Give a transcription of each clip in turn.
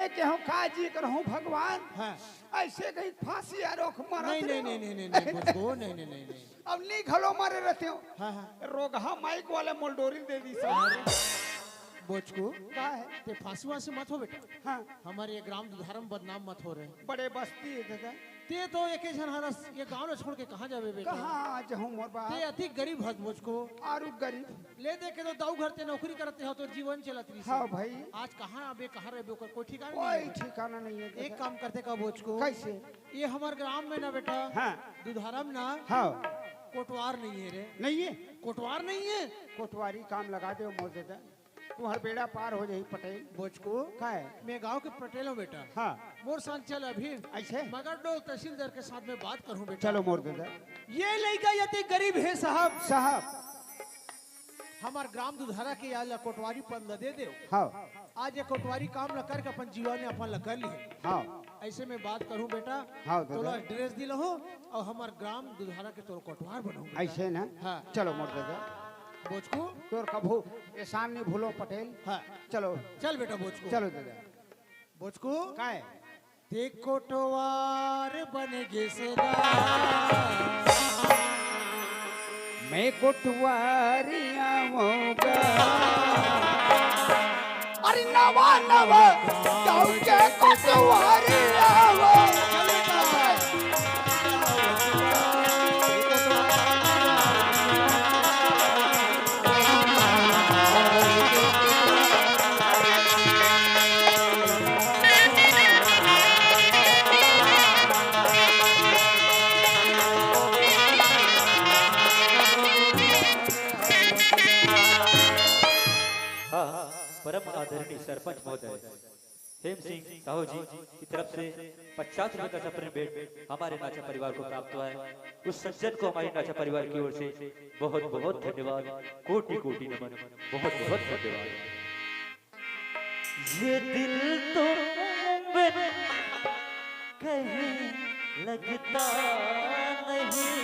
में केहू काजी करहूं भगवान। हाँ। ऐसे कहीं फांसी आरोख मारा नहीं नहीं नहीं नहीं नहीं नहीं मुझको नहीं नहीं नहीं नहीं। अब नहीं घलो मारे रहते हो। हाँ हाँ रोगहा माइक वाले मोलडोरी दे दी सब। बोचको का है ते फांसी वासी मत हो बेटा। हाँ हमारे ये ग्राम धर्म बदनाम मत हो रहे। बड़े बस्ती है दादा। ते तो एक जन हरस ये गांव छोड़ के कहाँ जावे बेटा। कहाँ आज हूँ मोर बाप। ते अति गरीब हत मुझको आरु गरीब ले दे के तो दाऊ घर ते नौकरी करते हो तो जीवन चलत रही। हाँ भाई आज कहाँ आबे कहाँ रहे बेकर कोई ठिकाना कोई नहीं है। ठिकाना नहीं है एक काम करते का बोचको कैसे। ये हमारे ग्राम में ना बेटा हाँ दुधारम ना हाँ कोटवार नहीं है रे। नहीं है कोटवार नहीं है कोटवारी काम लगा दे मोर दादा तू हर बेड़ा पार हो जाही पटेल। बोचको का है मैं गांव के पटेल हूँ बेटा। हाँ मोर साथ चल अभी ऐसे मगर डोल तहसीलदार के साथ में बात करूँ बेटा। चलो मोर दादा। ये लड़का यति गरीब है साहब साहब हमार ग्राम दुधारा के आला कोटवारी पद ल दे दे। हाँ आज ये कोटवारी काम ल करके अपन जीवन ने अपन ल कर ली। हाँ ऐसे में बात करूं बेटा। हाँ दादा। तोला ड्रेस दिल हो और हमार ग्राम दुधारा के तोर कोटवार बनाऊंगा। ऐसे ना हाँ चलो मोर दादा। बोचको तोर कभू एहसान नहीं भूलो पटेल। हाँ चलो चल बेटा बोचको चलो दादा। बोचको का है ते कोटवार बन गे सदा मैं कोटवारी आऊंगा। अरे नवा नवा गाँव के कोटवारी आऊंगा। परम आदरणीय सरपंच महोदय हेम सिंह साहू जी की तरफ से 50 रुपए का सप्रेम भेंट हमारे नाचा परिवार को प्राप्त हुआ है। उस सज्जन को हमारे नाचा परिवार की ओर से बहुत बहुत धन्यवाद, कोटि कोटि नमन, बहुत बहुत धन्यवाद। ये दिल तो कहीं लगता नहीं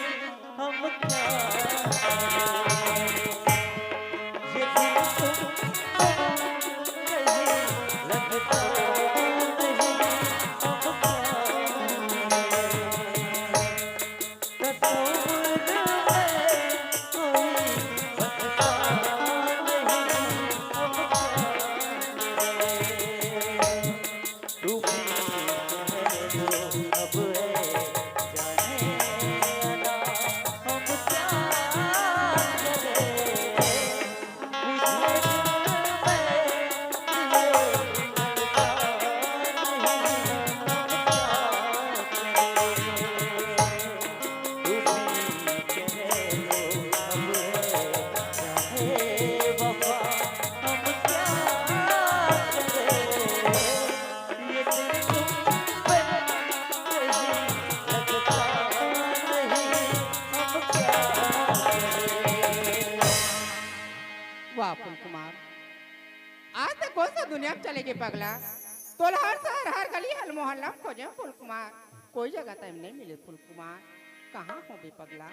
हम क्या ये दिल तो दुनिया में चलेगी पगला तोला हर शहर हर गली हर मोहल्ला खोजे फूल कुमार कोई जगह टाइम नहीं मिले फूल कुमार कहाँ हो बे पगला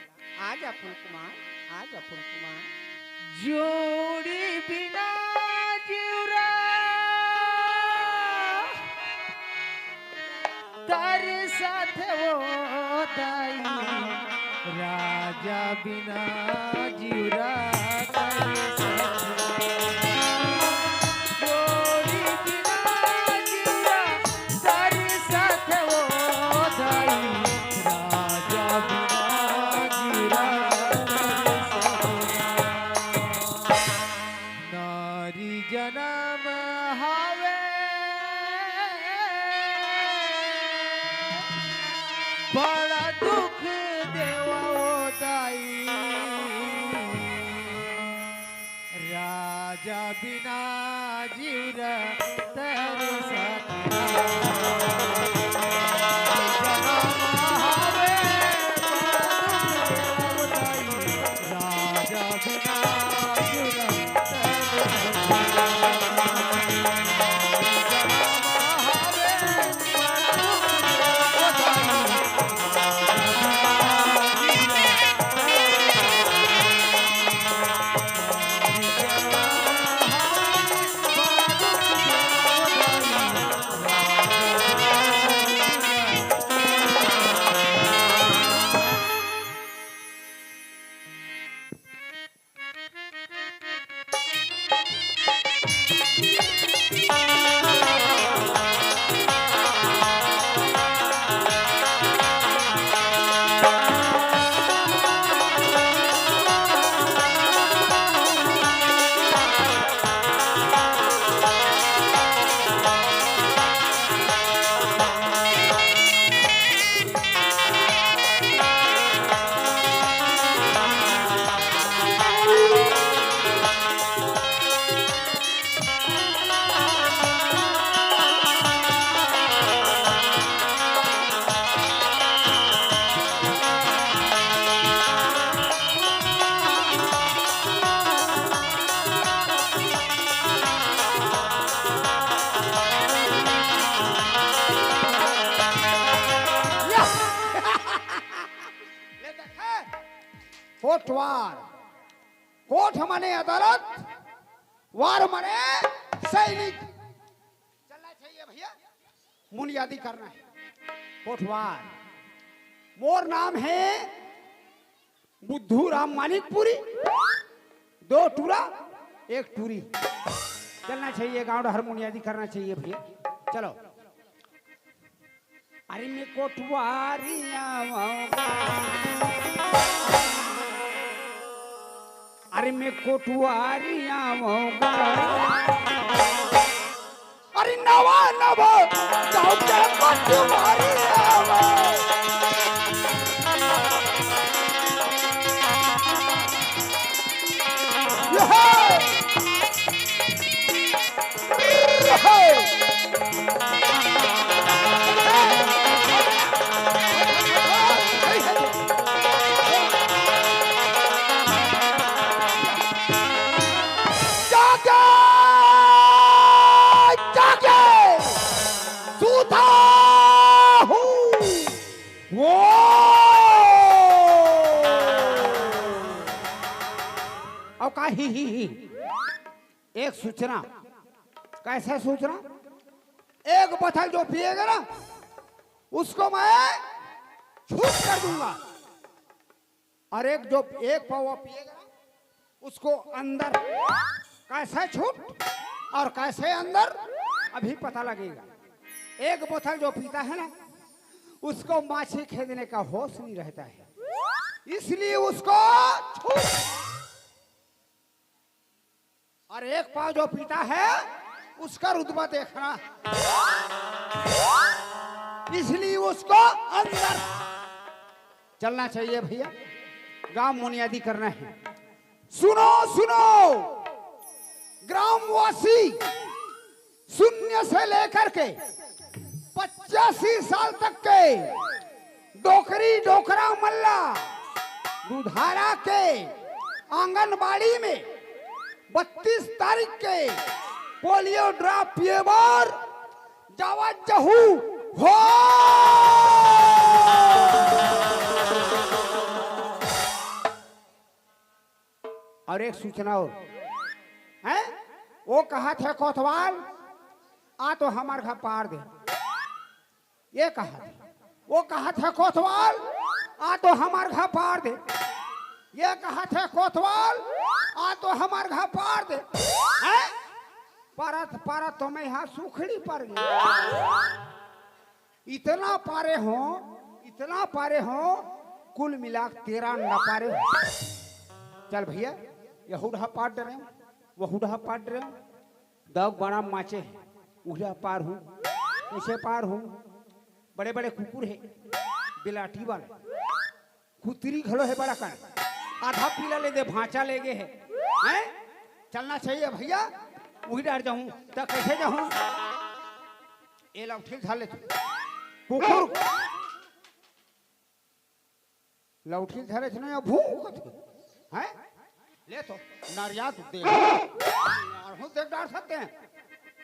आजा फूल कुमार आजा फूल कुमार जोड़ी बिना जीवरा तारे साथ वो दाई राजा बिना जीवरा तारे साथ जन्म हावे बड़ा दुख देवा दाई राजा बिना जीवरा तेरे साथ कोटवार। कोट माने अदालत, वार माने सैनिक। चलना चाहिए भैया, बुनियादी करना है। कोटवार, मोर नाम है बुद्धू राम मानिकपुरी। 2 टूरा 1 टूरी। चलना चाहिए, गांव हर बुनियादी करना चाहिए भैया। चलो। अरे मैं कोटवारिया, अरे मैं कोटवारिया, अरे नवा नवा जाओ के कोटवारिया। एक सूचना। कैसे सूचना? एक बोतल जो पिएगा ना उसको मैं छूट कर दूंगा, और एक पावा पिएगा ना उसको अंदर। कैसे छूट और कैसे अंदर अभी पता लगेगा। एक बोतल जो पीता है ना उसको माछी खेदने का होश नहीं रहता है, इसलिए उसको छूट। और एक पाव जो पीता है उसका रुतबा देखना, इसलिए उसको अंदर चलना चाहिए भैया। गांव बुनियादी करना है। सुनो सुनो ग्रामवासी, शून्य से लेकर के 85 साल तक के डोकरी डोकरा मल्ला दुधारा के आंगनबाड़ी में 32 तारीख के पोलियो ड्रॉप पिएबार जावत जहू हो। और एक सूचना और है, वो कहा था कोतवाल आ तो हमारे घर पार दे। ये कहा था, वो कहा था कोतवाल आ तो हमारे घर पार दे। ये कहा था कोतवाल आ तो हमारे घर पार दे। परत परत तो मैं यहाँ सूखड़ी पर गई। इतना पारे हो, इतना पारे हो, कुल मिला 13 न पारे हो। चल भैया, यहूदा पार रहे, वहूदा पार रहे, दग बड़ा माचे, उड़ा पार हूँ, उसे पार हूँ। बड़े बड़े कुकुर है, बिलाटी वाले, कुतरी घलो है बड़ा कर, आधा पीला ले दे, भांचा ले गए हैं। चलना चाहिए भैया। वही डर जाऊं तो कैसे जाऊं? ये लौठी धर ले, कुकुर लौठी धरे थे ना, भूख है ले तो नारिया तो दे और देख डाल सकते हैं।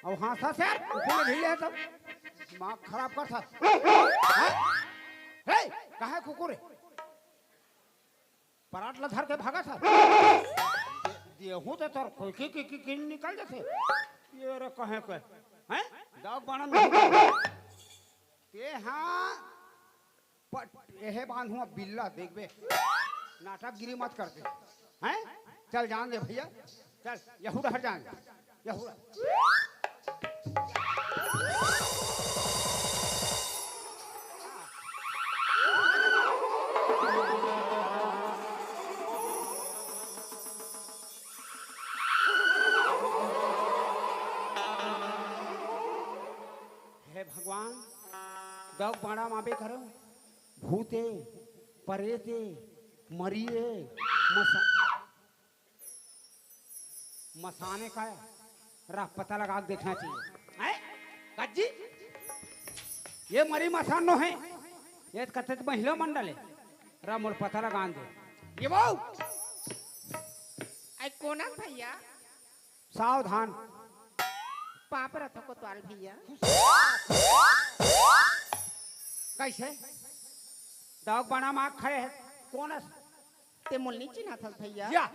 और हाँ सा से कुकुर भी ले सब दिमाग खराब कर सकते है। कहाँ कुकुर है? पराठ ला धर के भागा था। देहूं तो तोर कोई की निकल जाते। ये रे कहे के हैं दाग बाणन ते हां पट एहे बांधू बिल्ला देखबे, नाटक गिरी मत करते हैं। चल जान दे भैया, चल यहूदा हट जान यहूदा। भगवान दग बाड़ा माबे करो, भूते परेते मरिए मसाने का राह पता लगा देखना चाहिए। गज्जी ये मरी मसान नो है, ये कथे महिला मंडल है, रा मोर पता लगा दे। ये बहु आई कोना भैया सावधान पाप रथ को ताल भैया। कैसे दाग बना माँ खड़े है? कौन ते मुन्नी चिन्हा था भैया। या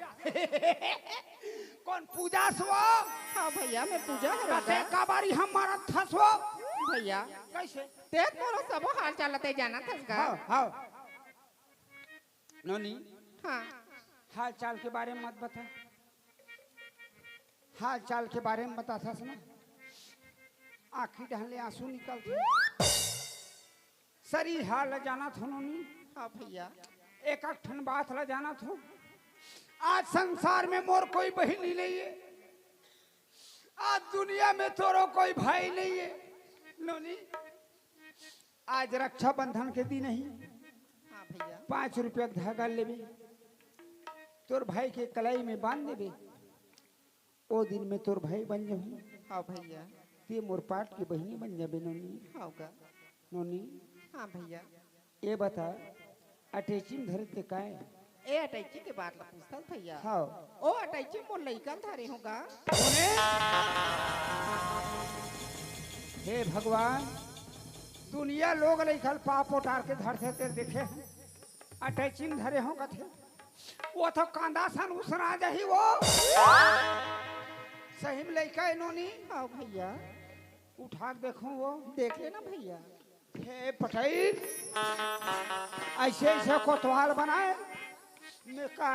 कौन पूजा सो हाँ भैया मैं पूजा कते करूँगा का बारी हम मारा था सो भैया। कैसे ते तोरो सब हाल चालते जाना था का। हाँ हाँ नोनी हाँ हाल चाल के बारे में मत बता, हाल चाल के बारे में बता था ना। आँखी ढहले आंसू निकलते, शरीर हाल जाना था नोनी। हाँ भैया एक एक ठन बात ला जाना था। आज संसार में मोर कोई बहनी नहीं है, आज दुनिया में तोरो कोई भाई नहीं है नोनी। आज रक्षा बंधन के दिन ही हाँ भैया 5 रुपया के धागा लेबे, तोर भाई के कलाई में बांध देबे, ओ दिन में तोर भाई बन जाबी। हाँ भैया ते मोर पाट की बहनी बन जाबे नोनी। होगा। नोनी हाँ भैया ये बता अटैची में धरते काहे? ए अटैची के बात ला पूछता भैया। हाँ ओ अटैची मोर लइका धारे होगा। हे भगवान, दुनिया लोग लिखल पाप उतार के धरते ते देखे अटैची में धरे हो कथे। वो तो कांदा सन उसना जही वो सही में लइका है नोनी। हाँ भैया उठा के देखो वो। देख लेना भैया। हे पटई ऐसे ऐसे कोतवाल बनाए मैं का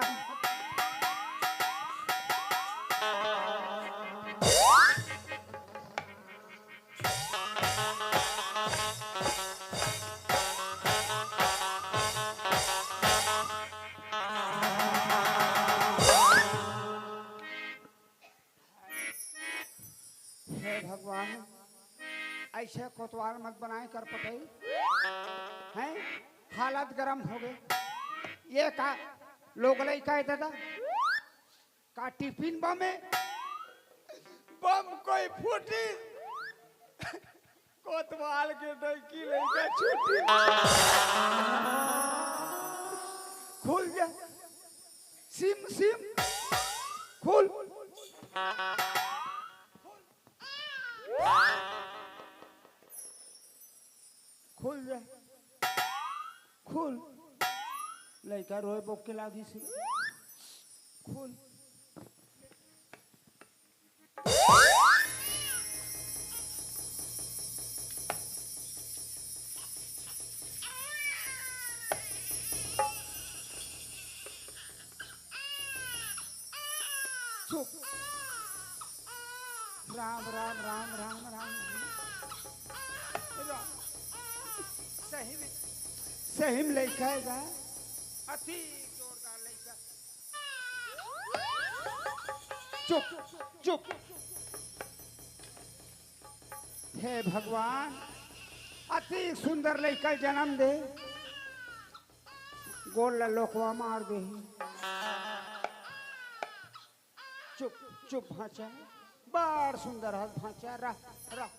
हे भगवान ऐसे कोतवाल मत बनाए कर पटई हैं। हालत गरम हो गए। ये का लोग लइका दादा का टिफिन बम में बम कोई फूटी कोतवाल के डंकी लइका छूटी खुल गया सिम सिम खुल खुल जा खुल लइका रोए बोक के लागी से खुल। चुप राम राम राम राम राम राम। सही में लइका है अति जोरदार लइका। चुप चुप। हे भगवान अति सुंदर लइका जन्म दे, गोल लोकवा मार दे। चुप चुप भाचा बड़ सुंदर है भाचा। रह रह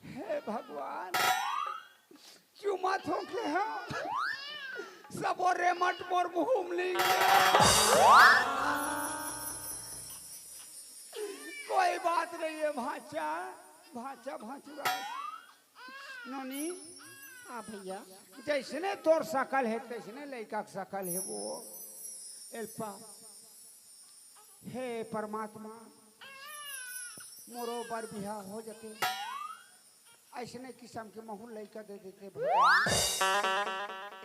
हे भगवान चुमा थोके हो सब रेमट मोर घूम ली। कोई बात नहीं है भाचा भाचा भाचुरा नोनी। हाँ भैया जैसने तोर शकल है तैसने लड़का का शकल है वो एल्पा। हे परमात्मा मोरो बार बिहा हो जाते ऐसने किस्म के महू लड़का दे देते भगवान।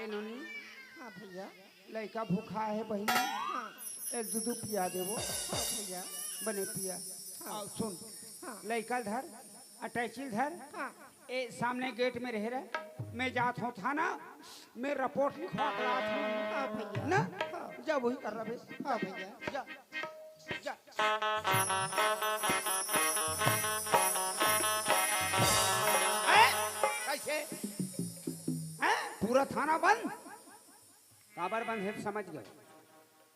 एनोनी हाँ भैया लड़का भूखा है बहनी। हाँ एक दूध पिया दे वो। हाँ भैया बने पिया। हाँ। सुन हाँ लड़का धर अटैची धर। हाँ ए सामने गेट में रह रहा मैं जात हूँ थाना मैं रिपोर्ट लिखवा कर आता हूँ। हाँ भैया ना हाँ जा वही कर रहा बे। हाँ भैया जा जा कैसे हैं पूरा थाना बंद काबर बंद है तो समझ गए।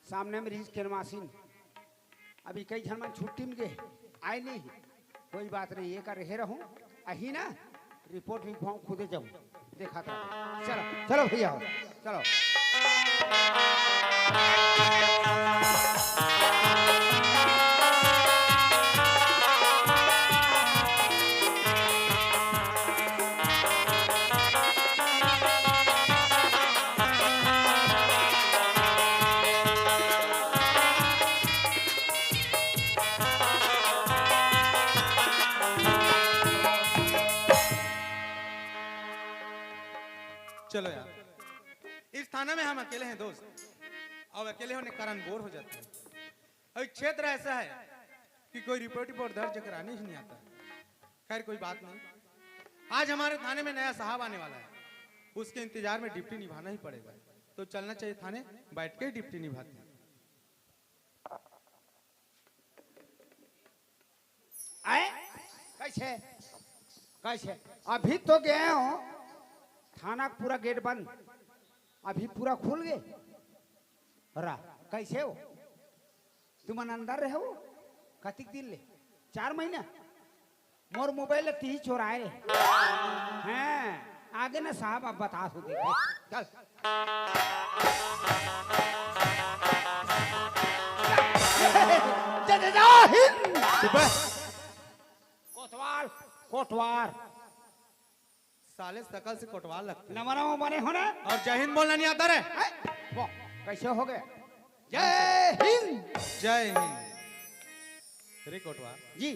सामने में रही केरमासीन अभी कई जन मन छुट्टी में गए आए नहीं। कोई बात नहीं ये कर रहे रहूं अही ना रिपोर्ट लिखवाऊं खुदे जाऊं देखा था। चलो चलो भैया चलो। थाना में हम अकेले हैं दोस्त, और अकेले होने के कारण बोर हो जाते हैं। और एक क्षेत्र ऐसा है कि कोई रिपोर्ट दर्ज कराने ही नहीं आता। खैर कोई बात नहीं, आज हमारे थाने में नया साहब आने वाला है, उसके इंतजार में ड्यूटी निभाना ही पड़ेगा। तो चलना चाहिए थाने, बैठ के ड्यूटी निभाते हैं। आए कैसे कैसे अभी तो गए हो थाना का पूरा गेट बंद, अभी पूरा खुल गए। रा कैसे हो तुम अंदर रहे हो कतिक दिन ले 4 महीना मोर मोबाइल ती चोराए हैं। आगे ना साहब अब बता सो दे चल जय हिंद। कोतवाल कोटवार साले सकल से कोटवाल लगते हैं। नमन बने होना और जय हिंद बोलना नहीं आता रे। वो कैसे हो गए? जय हिंद। जय हिंद। रे कोटवाल जी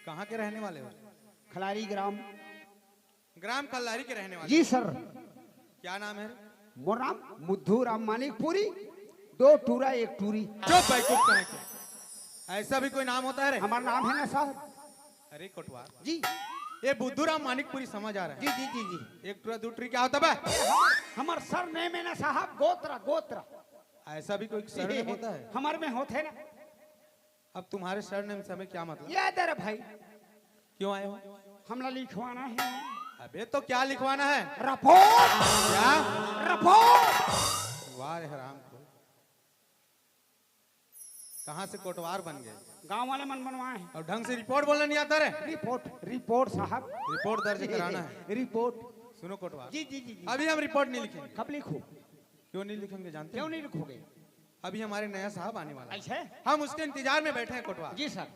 कहाँ के रहने वाले हो? खलारी ग्राम। ग्राम कल्लारी के रहने वाले। जी सर। क्या नाम है? मोर नाम मुद्धू राम मानिकपुरी, 2 टूरा 1 टूरी। चुप बैकुप कहे के। ऐसा भी कोई नाम होता है रे? हमारा नाम है ना साहब। अरे कोटवाल जी ये बुद्धूराम मानिकपुरी समझ आ रहा है। जी जी जी जी। 1 टूरा 2 टूरी क्या होता है? हमार सर नेम है ना साहब गोत्र गोत्र। ऐसा भी कोई सरनेम होता है? हमारे में होते ना। अब तुम्हारे सरनेम से हमें क्या मतलब? याद है रे भाई, क्यों आए हो? हमला लिखवाना है। अबे तो क्या लिखवाना है? रिपोर्ट। क्या रिपोर्ट? वाह रे हराम को, कहाँ से कोटवार बन गए? गांव वाले मन बनवाए हैं। और ढंग से रिपोर्ट बोलना नहीं आता रे? रिपोर्ट रिपोर्ट साहब, रिपोर्ट दर्ज कराना है। रिपोर्ट। सुनो कोटवार, जी जी जी जी। अभी हम रिपोर्ट नहीं लिखेंगे। कब लिखो? क्यों नहीं लिखेंगे जानते क्यों हो? नहीं लिखोगे? अभी हमारे नया साहब आने वाला है, ऐसे? हम उसके इंतजार में बैठे हैं कोटवार। जी सर।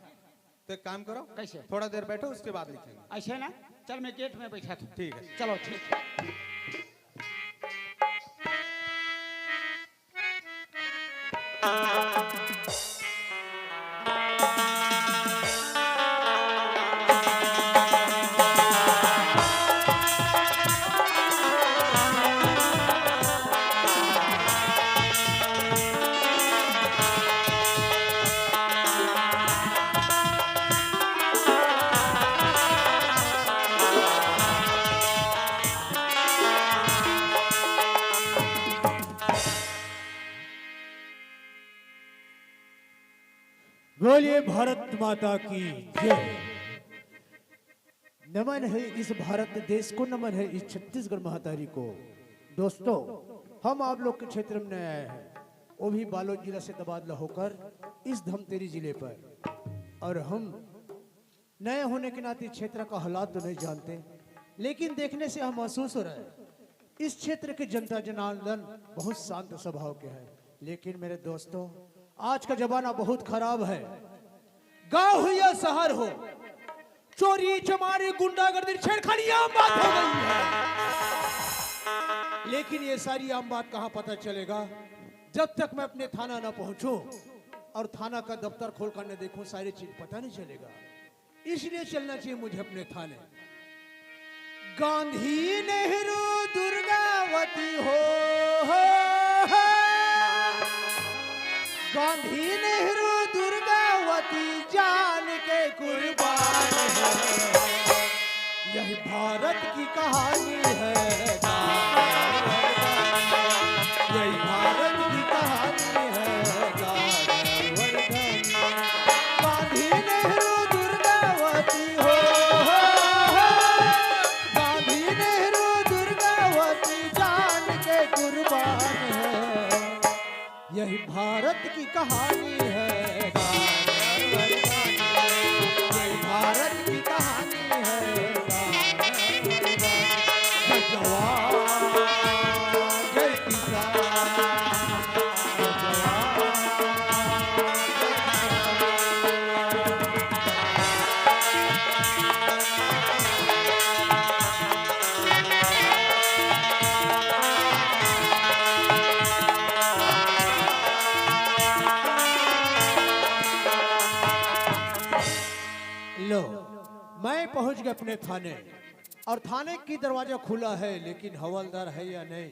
तो एक काम करो, कैसे? थोड़ा देर बैठो उसके बाद लिखेंगे। ऐसे ना, चल मैं गेट में बैठा था। ठीक है। चलो ठीक है। बोलिए भारत माता की जय। नमन है इस भारत देश को, नमन है इस छत्तीसगढ़ महातारी को। दोस्तों हम आप लोग के क्षेत्र में नए आए हैं, वो भी बालोद जिला से तबादला होकर इस धमतेरी जिले पर। और हम नए होने के नाते क्षेत्र का हालात तो नहीं जानते, लेकिन देखने से हम महसूस हो रहा है इस क्षेत्र के जनता जनार्दन बहुत शांत स्वभाव के हैं। लेकिन मेरे दोस्तों आज का जमाना बहुत खराब है। गांव हो या शहर हो, चोरी चमारी गुंडागर्दी छेड़खानी आम बात हो गई है। लेकिन ये सारी आम बात कहां पता चलेगा जब तक मैं अपने थाना ना पहुंचूं और थाना का दफ्तर खोलकर न देखूं, सारी चीज पता नहीं चलेगा। इसलिए चलना चाहिए मुझे अपने थाने। गांधी नेहरू दुर्गावती हो, गांधी नेहरू दुर्गावती जान के कुर्बान है, यही भारत की कहानी है। यही भारत की कहानी है। गांधी नेहरू दुर्गावती हो, गांधी नेहरू दुर्गावती जान के कुर्बान है, यही भारत की कहानी है। यही भारत की कहानी है। जय जवान जय किसान, जय लो मैं पहुंच गया अपने थाने, और थाने की दरवाजा खुला है, लेकिन हवलदार है या नहीं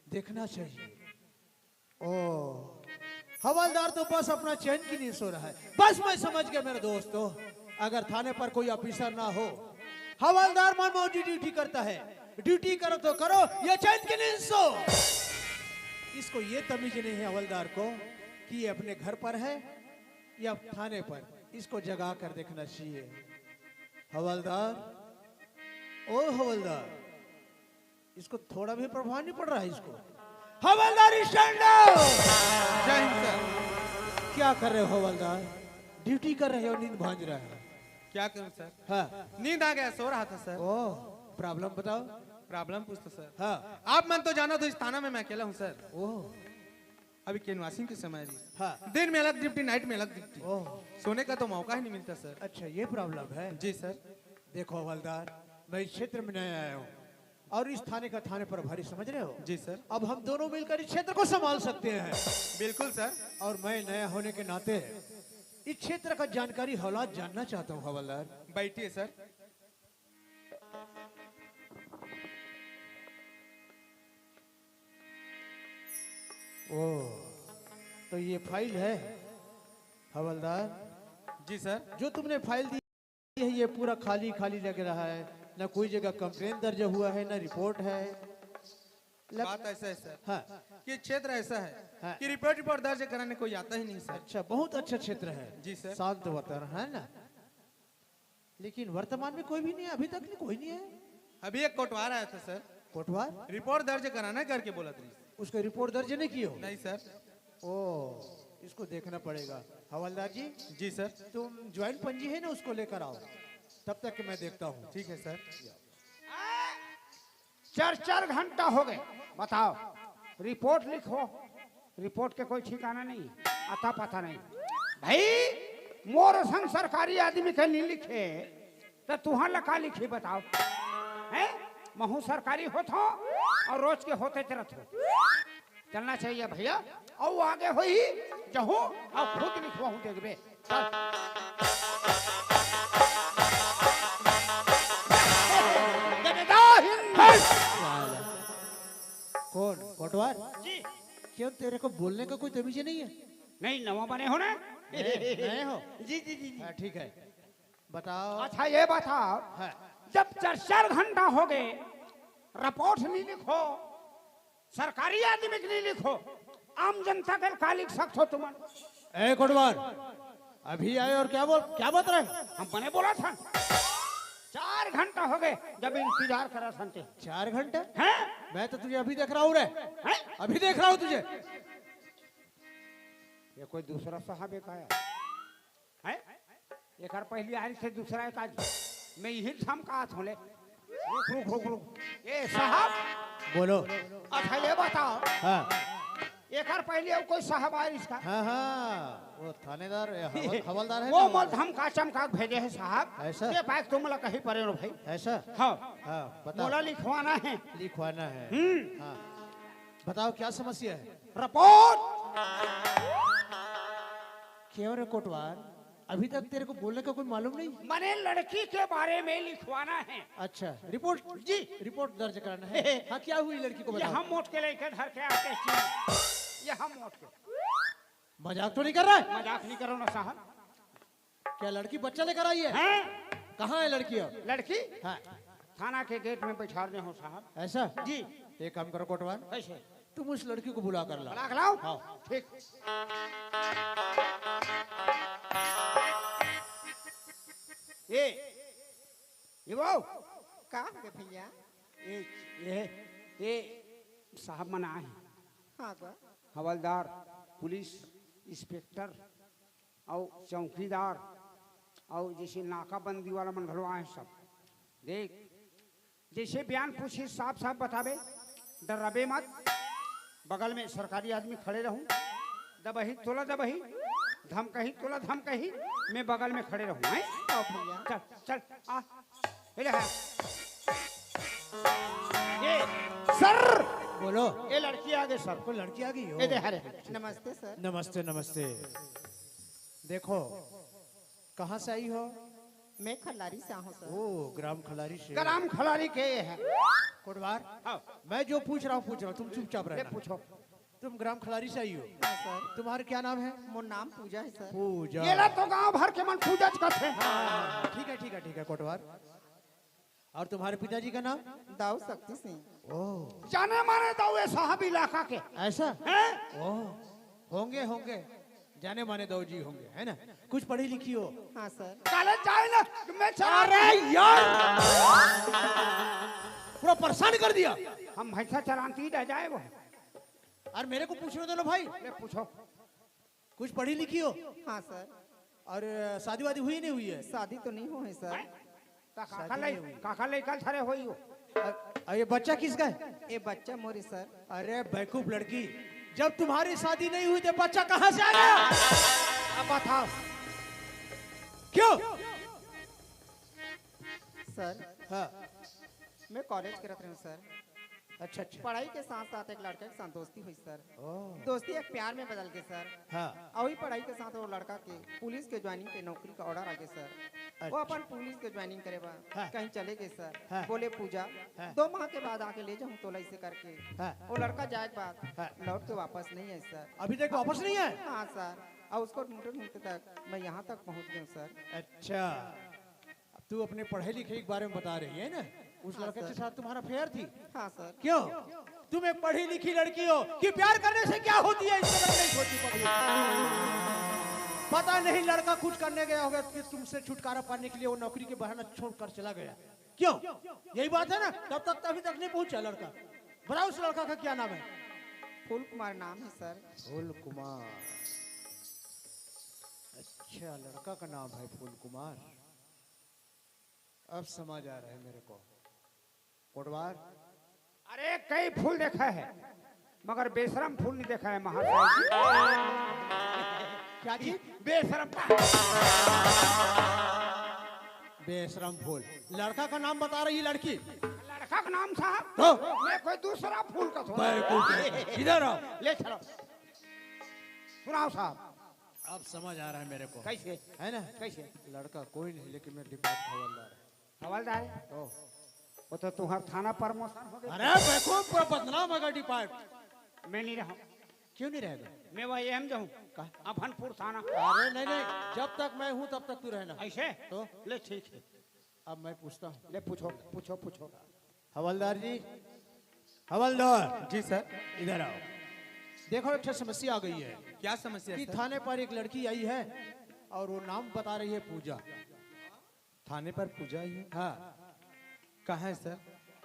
देखना चाहिए। ओ हवलदार तो बस अपना चैन की नींद सो रहा है। बस मैं समझ गया मेरे दोस्तों, अगर थाने पर कोई ऑफिसर ना हो, हवलदार मनमोजी ड्यूटी करता है, ड्यूटी करो तो करो, ये चैन की नींद सो। इसको ये तमीज नहीं है हवलदार को कि ये अपने घर पर है या थाने पर, इसको जगा कर देखना चाहिए। हवलदार, ओ हवलदार, इसको थोड़ा भी प्रभाव नहीं पड़ रहा है इसको। हवलदार स्टैंड अप। जय हिंद सर। क्या कर रहे हो हवलदार? ड्यूटी कर रहे हो, नींद भांज रहा है। क्या करूं सर? हाँ। नींद आ गया, सो रहा था सर। ओह, प्रॉब्लम बताओ। प्रॉब्लम पूछता सर। हाँ। आप मन तो जाना तो इस थाना में मैं अकेला हूँ सर। ओह, अभी कैनवासिंग के समय है। हाँ। दिन में अलग ड्यूटी, नाइट में अलग ड्यूटी। ओह, सोने का तो मौका ही नहीं मिलता सर। अच्छा ये प्रॉब्लम है। जी सर। देखो हवलदार, मैं इस क्षेत्र में नया आया हूँ और इस थाने का थाने प्रभारी, समझ रहे हो? जी सर। अब हम दोनों मिलकर इस क्षेत्र को संभाल सकते हैं। बिल्कुल सर। और मैं नया होने के नाते इस क्षेत्र का जानकारी हालात जानना चाहता हूँ हवलदार। बैठिए सर। ओह, तो ये फाइल है हवलदार? जी सर। जो तुमने फाइल दी है ये पूरा खाली खाली लग रहा है, ना कोई जगह कंप्लेन दर्ज हुआ है, ना रिपोर्ट है। बात ऐसा है सर हाँ, कि क्षेत्र ऐसा है हाँ। कि रिपोर्ट दर्ज कराने कोई आता ही नहीं सर। अच्छा, बहुत अच्छा क्षेत्र है। जी सर। शांत वातावरण है ना, लेकिन वर्तमान में कोई भी नहीं है, अभी तक नहीं, कोई नहीं है। अभी एक कोटवार आया था सर, कोटवार? रिपोर्ट दर्ज कराना करके बोला था। उसको रिपोर्ट दर्ज नहीं की हो? नहीं सर। ओ, इसको देखना पड़ेगा। हवलदार जी, जी सर। तुम ज्वाइंट पंजी है ना, उसको लेकर आओ, तब तक कि मैं देखता हूँ। ठीक है सर। 4 घंटा हो गए, बताओ रिपोर्ट लिखो। रिपोर्ट के कोई ठिकाना नहीं, आता पता नहीं। भाई मोर संग सरकारी आदमी के नहीं लिखे तो तुहां लका लिखी, बताओ हैं? महू सरकारी होत हो और रोज के होते चलत हो। चलना चाहिए भैया, और आगे हो ही जहू और खुद लिखवाऊं देखबे। चल कौन? कोटवार जी। क्यों, तेरे को बोलने का कोई तमीज नहीं है? नहीं, नवा बने हो ना? नए हो? जी जी जी। हाँ, ठीक है, बताओ। अच्छा ये बताओ, हाँ। जब 4 घंटा हो गए, रिपोर्ट नहीं लिखो, सरकारी आदमी के नहीं लिखो, आम जनता के का लिख सकते हो तुम? ए कोटवार, अभी आए और क्या बात रहे? हम बने बोला था 4 घंटा हो गए जब इंतजार करा संते 4 घंटे? हैं? मैं तो तुझे अभी देख रहा हूँ रे, हैं? अभी देख रहा हूँ तुझे। ये कोई दूसरा साहब का है? एक बार पहली आरी से दूसरा एक आज मैं यही थम का हाथ होले। रुक रुक रुक रुक, ये साहब बोलो। अच्छा ये बताओ, हाँ एक बार पहले और कोई साहब आया इसका? हाँ हाँ, वो थानेदार हवलदार है वो ना? मल धमका चमका भेजे है साहब। ऐसा? ये बाइक तुम लोग कहीं परे हो भाई। ऐसा? हाँ, हाँ मोला बताओ। लिखवाना है। लिखवाना है? हाँ बताओ, क्या समस्या है? रिपोर्ट। क्यों रे कोटवार, अभी तक तेरे को बोलने का कोई मालूम नहीं? मने लड़की के बारे में लिखवाना है। अच्छा, रिपोर्ट? जी, रिपोर्ट दर्ज कराना है। हाँ, क्या हुई लड़की को ये बताओ। हम मोट के लेके धर के आते हैं। ये हम मोट के। मजाक तो नहीं कर रहा है? मजाक नहीं करो ना साहब। क्या लड़की बच्चा लेकर आई है? हैं? कहाँ है लड़की अब? लड़की हाँ, थाना के गेट में बैठा दे हो साहब। ऐसा? जी। एक काम करो कोटवार, कैसे? तुम उस लड़की को बुला कर लाओ। बुला के लाओ। हाँ। ठीक। ये वो का हो गए भैया? ये साहब मना है। हाँ का? हवलदार, पुलिस इंस्पेक्टर और चौकीदार और जैसे नाकाबंदी वाला मंडलवा है सब। देख, जैसे बयान पूछे साफ साफ बतावे, डराबे मत। बगल में सरकारी आदमी खड़े रहूं, दबही तोला दबही, धमकही तोला धमकही, मैं बगल में खड़े रहूं। हैं? आओ भैया। चल चल आ, ले है। ये सर, बोलो। ये लड़की आगे सर। कोई लड़की आ गई हो? ये दे हरे। नमस्ते सर। नमस्ते नमस्ते। देखो, कहाँ से आई हो? मैं खल्लारी से हूँ सर। ओ, ग्राम खलारी से। ग्राम खलारी के ये है। कोटवार हाँ मैं जो पूछ रहा हूँ तुम चुपचाप ले रहना। पूछो। तुम ग्राम खिलाड़ी से आई हो, हाँ सर, तुम्हारा क्या नाम है? मोर नाम पूजा है सर। पूजा। ये ला तो गांव भर के मन पूजा करते हैं। हाँ, ठीक है कोटवार। और तुम्हारे पिताजी का नाम? दाऊ शक्ति सिंह। ओह जाने माने दाऊ ये साहब इलाका के ऐसा? हैं। ओह होंगे जाने माने दो जी होंगे, है ना? कुछ पढ़ी लिखी हो? हाँ सर। कॉलेज जाए ना मैं चला। अरे यार पूरा परेशान कर दिया। हम भैंसा चरांती रह जाए वो। और मेरे को पूछने दो ना भाई, ले पूछो। कुछ पढ़ी लिखी हो? हाँ सर। और शादी वादी हुई नहीं हुई है? शादी तो नहीं हुई सर। काका ले कल थरे होई हो। ये बच्चा किसका है? ये बच्चा मोरी सर। अरे बेवकूफ लड़की, जब तुम्हारी शादी नहीं हुई तो बच्चा कहाँ से आ गया? अब बताओ क्यों? सर हाँ मैं कॉलेज करत रही हूँ सर। अच्छा पढ़ाई के साथ साथ एक लड़के के साथ दोस्ती हुई सर। ओह दोस्ती एक प्यार में बदल गई सर। हाँ और वही पढ़ाई के साथ वो लड़का के पुलिस के ज्वाइनिंग के नौकरी का ऑर्डर आ गया सर। वो अपन पुलिस के ज्वाइनिंग करे बा हाँ। कहीं चले गए सर। हाँ। बोले पूजा हाँ। 2 माह के बाद आके ले जाऊँ तोला इसे करके। हाँ। वो लड़का जाए के बाद हाँ। लौट के वापस नहीं आए सर। अभी तक वापस नहीं आए? हाँ सर। और उसको ढूंढते तक मैं यहाँ तक पहुँच गया हूँ सर। अच्छा अब तू अपने पढ़े लिखे के बारे में बता रही है ना? उस हाँ, लड़के के सर। साथ तुम्हारा फेयर थी? हाँ सर। क्यों? तुम एक पढ़ी लिखी लड़की हो कि प्यार करने से क्या होती है इसके बारे में नहीं सोची पड़ी? पता नहीं लड़का कुछ करने गया होगा कि तुमसे छुटकारा पाने के लिए वो नौकरी के बहाना छोड़कर चला गया। क्यों? यही बात है ना? तब तक अभी तक नहीं पहुंचा लड़का। बताओ उस लड़का का क्या नाम है? फूल कुमार नाम है सर। फूल कुमार। अच्छा लड़का का नाम है फूल कुमार। अब समझ आ रहा है मेरे को। कोटवार अरे कई फूल देखा है मगर बेशरम फूल नहीं देखा है महाराज। क्या चीज? बेशरम। बेशरम फूल। लड़का का नाम बता रही लड़की? लड़का का नाम साहब हाँ। मैं कोई दूसरा फूल का थोड़ा। इधर आओ। ले चलो सुनाओ साहब। अब समझ आ रहा है मेरे को। कैसे है ना? कैसे? लड़का कोई नहीं लेकिन मैं डिपार्ट हवलदार है। हवलदार है? ओह वो तो तुम्हारा थाना प्रमोशन हो गया। अरे बेवकूफ पूरा बदनाम है डिपार्ट। मैं नहीं रहा। क्यों नहीं रहेगा? मैं वही एम जाऊँ अफनपुर थाना। अरे नहीं जब तक मैं हूँ तब तक तू रहना। ऐसे तो ले ठीक है। अब मैं पूछता हूँ। ले पूछो पूछो पूछो। हवलदार जी, हवलदार जी सर। इधर आओ। देखो एक समस्या आ गई है क्या समस्या कि है सर? थाने पर एक लड़की आई है और वो नाम बता रही है पूजा। थाने पर पूजा ही है? हाँ कहाँ है सर?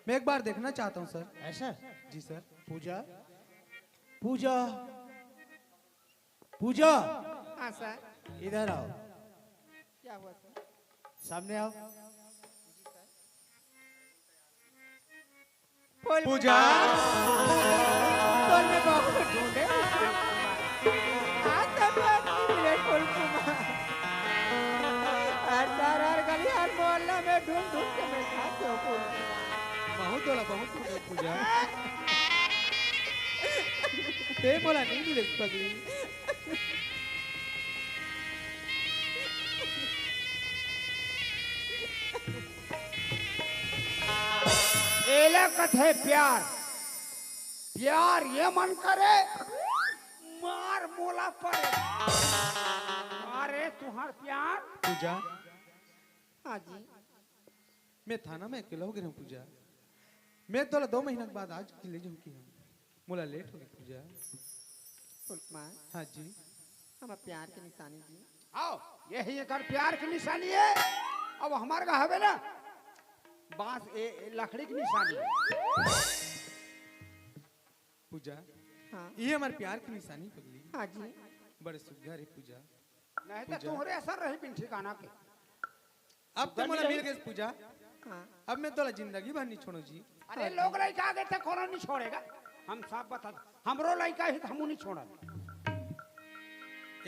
मैं एक बार देखना चाहता हूँ सर। ऐसा? जी सर। पूजा पूजा पूजा हाँ सर। इधर आओ। क्या हुआ सर? सामने आओ। पूजा फूल में बहुत ढूंढे आज तक नहीं मिले फूल कुमार। हर सार हर गली हर मोहल्ला में ढूंढ ढूंढ के मैं खाते हो फूल कुमार। बहुत बोला बहुत पूजा। ते बोला नहीं मिले पगली। एला कथे प्यार प्यार ये मन करे मार मोला पड़े। अरे तुम्हार प्यार पूजा हाँ जी। मैं थाना में अकेला हो गया हूँ पूजा। मैं तो 2 महीने के बाद आज ले जाऊँ की हम मोला लेट हो गई पूजा। फूल कुमार हाँ जी। हम प्यार की निशानी जी। आओ यही एक प्यार की निशानी है। अब हमारे का हवे ना बांस लकड़ी की निशानी है। पूजा हाँ ये हमारे प्यार की निशानी पगली। हाँ जी। बड़े सुघर है पूजा। नहीं तो तुम्हारे असर रही बिन ठिकाना के। अब तो मोला मिल गए पूजा। हाँ अब मैं तोला जिंदगी भर नहीं छोड़ो जी। अरे लोग लड़का आगे तक कौन नहीं छोड़ेगा। हम सब बता हमरो लड़का ही हम नहीं छोड़ा।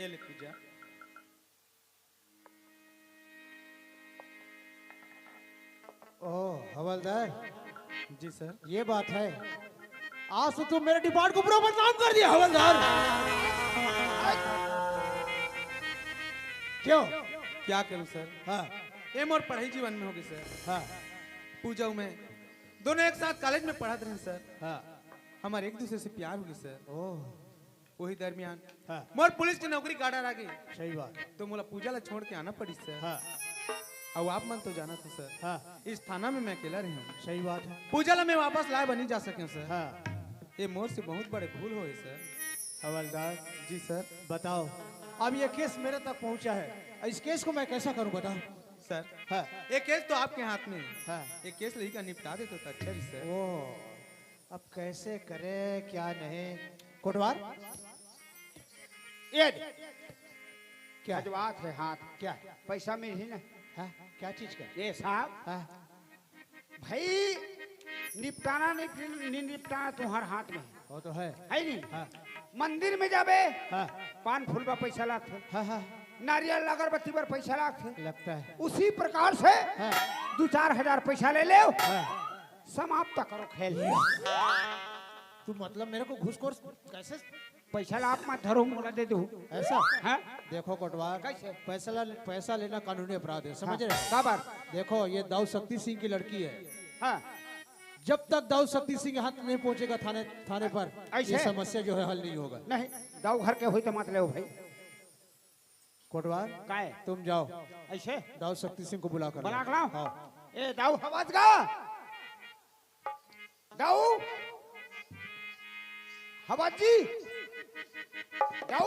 ये ले पूजा। ओह हवलदार जी सर। ये बात है। आज तो तुम मेरे डिपार्ट को पूरा बदनाम कर दिया हवलदार। क्यों? क्या करूं सर? हाँ ये मोर पढ़ाई जीवन में हो गई सर। हाँ पूजा में दोनों एक साथ कॉलेज में पढ़ते रहे सर। हाँ हमारे एक दूसरे से प्यार हो गई सर। ओह वही दरमियान हाँ मोर पुलिस की नौकरी काटा आ गई, सही बात। तो मोला पूजा ला छोड़ के आना पड़ी सर। हाँ अब आप मन तो जाना था सर, हाँ इस थाना में मैं अकेला रही हूँ। सही बात है। पूजा ला मैं वापस लाए बनी जा सके सर। हाँ ये मोर से बहुत बड़े भूल हुए सर। हवलदार जी सर। बताओ, अब ये केस मेरे तक पहुंचा है, इस केस को मैं कैसा करूं बताओ। सर हाँ ये केस तो आपके हाथ में है। हाँ ये केस लेकर निपटा दे तो अच्छा भी सर। ओ अब कैसे करे क्या नहीं। कोटवार ये क्या खजवात है हाथ, क्या पैसा में ही ना। हाँ क्या चीज का। ये साहब हाँ भाई निपटाना नहीं निपटाना तुम्हारे हाथ में वो तो है। है नहीं। हाँ मंदिर में जाबे हाँ पान फूल पर पैसा लागते, हाँ हाँ नारियल अगरबत्ती पर पैसा लागते, लगता है। उसी प्रकार से हाँ 2-4 हजार पैसा ले ले, हाँ समाप्त करो खेल। तू मतलब मेरे को घूसखोर कैसे पैसा ला आप मत धरो, मोला दे दो। ऐसा। हाँ देखो कोटवार कैसे? पैसा लेना कानूनी अपराध है, समझ रहे। काबर देखो ये दाऊ शक्ति सिंह की लड़की है, हाँ जब तक दाऊ शक्ति सिंह हाथ नहीं पहुंचेगा थाने पर ऐसे? ये समस्या जो है हल नहीं होगा। नहीं दाऊ घर के हुई तो मत ले भाई। कोटवार काय तुम जाओ ऐसे दाऊ शक्ति सिंह को बुला कर बना लाओ। के लाओ। हाँ ए दाऊ आवाज गा, दाऊ हवाज जी, दाऊ